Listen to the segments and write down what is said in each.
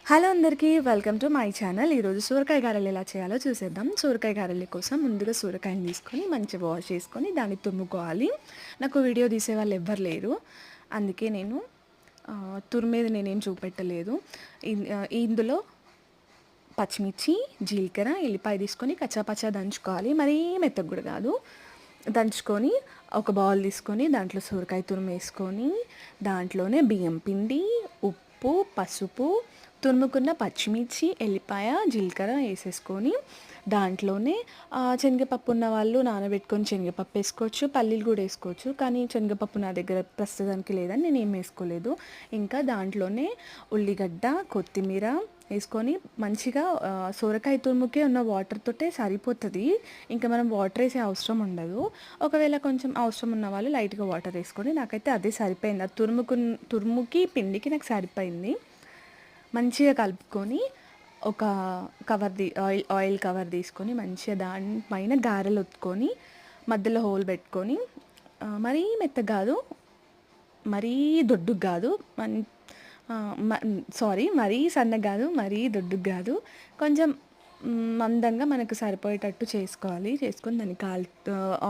Hello అందరికీ welcome to my channel. ఈరోజు సొరకాయ గారెలు ఎలా చేయాలో చూసేద్దాం. సొరకాయ గారెల కోసం ముందుగా సొరకాయని తీసుకొని మంచిగా వాష్ చేసుకొని దాన్ని తురుముకోవాలి. నాకు వీడియో తీసే వాళ్ళు ఎవ్వరు లేరు, అందుకే నేను తురిమేది నేనేం చూపెట్టలేదు. ఇందులో పచ్చిమిర్చి, జీలకర్ర, ఎల్లిపాయ తీసుకొని కచ్చాపచ్చా దంచుకోవాలి. మరీ మెత్తగా కూడా కాదు. దంచుకొని ఒక బౌల్ తీసుకొని దాంట్లో సొరకాయ తురుము వేసుకొని దాంట్లోనే బియ్యం పిండి, ఉప్పు, పసుపు, తురుముకున్న పచ్చిమిర్చి, ఎల్లిపాయ, జీలకర్ర వేసేసుకొని దాంట్లోనే శనగపప్పు ఉన్న వాళ్ళు నానబెట్టుకొని శనగపప్పు వేసుకోవచ్చు, పల్లీలు కూడా వేసుకోవచ్చు. కానీ శనగపప్పు నా దగ్గర ప్రస్తుతానికి లేదని నేను ఏం వేసుకోలేదు. ఇంకా దాంట్లోనే ఉల్లిగడ్డ, కొత్తిమీర వేసుకొని మంచిగా సొరకాయ తురుముకే ఉన్న వాటర్ తోటే సరిపోతుంది. ఇంకా మనం వాటర్ వేసే అవసరం ఉండదు. ఒకవేళ కొంచెం అవసరం ఉన్న వాళ్ళు లైట్గా వాటర్ వేసుకొని, నాకైతే అదే సరిపోయింది. ఆ తురుముకి పిండికి నాకు సరిపోయింది. మంచిగా కలుపుకొని ఒక ఆయిల్ కవర్ తీసుకొని మంచిగా దానిపైన గారెలు ఒత్తుకొని మధ్యలో హోల్ పెట్టుకొని, మరీ మెత్తగా కాదు, మరీ దొడ్డుగా కాదు, మరీ సన్నగా కాదు, మరీ దొడ్డుగా కాదు, కొంచెం మందంగా మనకు సరిపోయేటట్టు చేసుకొని దాన్ని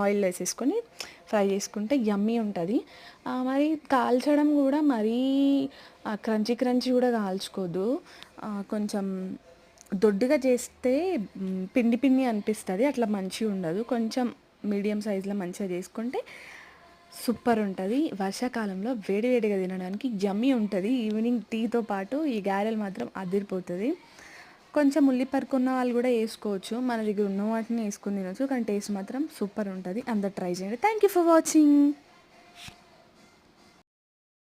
ఆయిల్ వేసేసుకొని ఫ్రై చేసుకుంటే యమ్మీ ఉంటుంది. మరి కాల్చడం కూడా మరీ క్రంచీ కూడా కాల్చుకోదు. కొంచెం దొడ్డుగా చేస్తే పిండి పిండి అనిపిస్తుంది, అట్లా మంచిగా ఉండదు. కొంచెం మీడియం సైజులో మంచిగా చేసుకుంటే సూపర్ ఉంటుంది. వర్షాకాలంలో వేడివేడిగా తినడానికి యమ్మీ ఉంటుంది. ఈవినింగ్ టీతో పాటు ఈ గారెలు మాత్రం అదిరిపోతుంది. కొంచెం ఉల్లిపరుకు ఉన్న వాళ్ళు కూడా వేసుకోవచ్చు, మన దగ్గర ఉన్న వాటిని వేసుకొని తినచ్చు. కానీ టేస్ట్ మాత్రం సూపర్ ఉంటుంది. అందరు ట్రై చేయండి. Thank you for watching.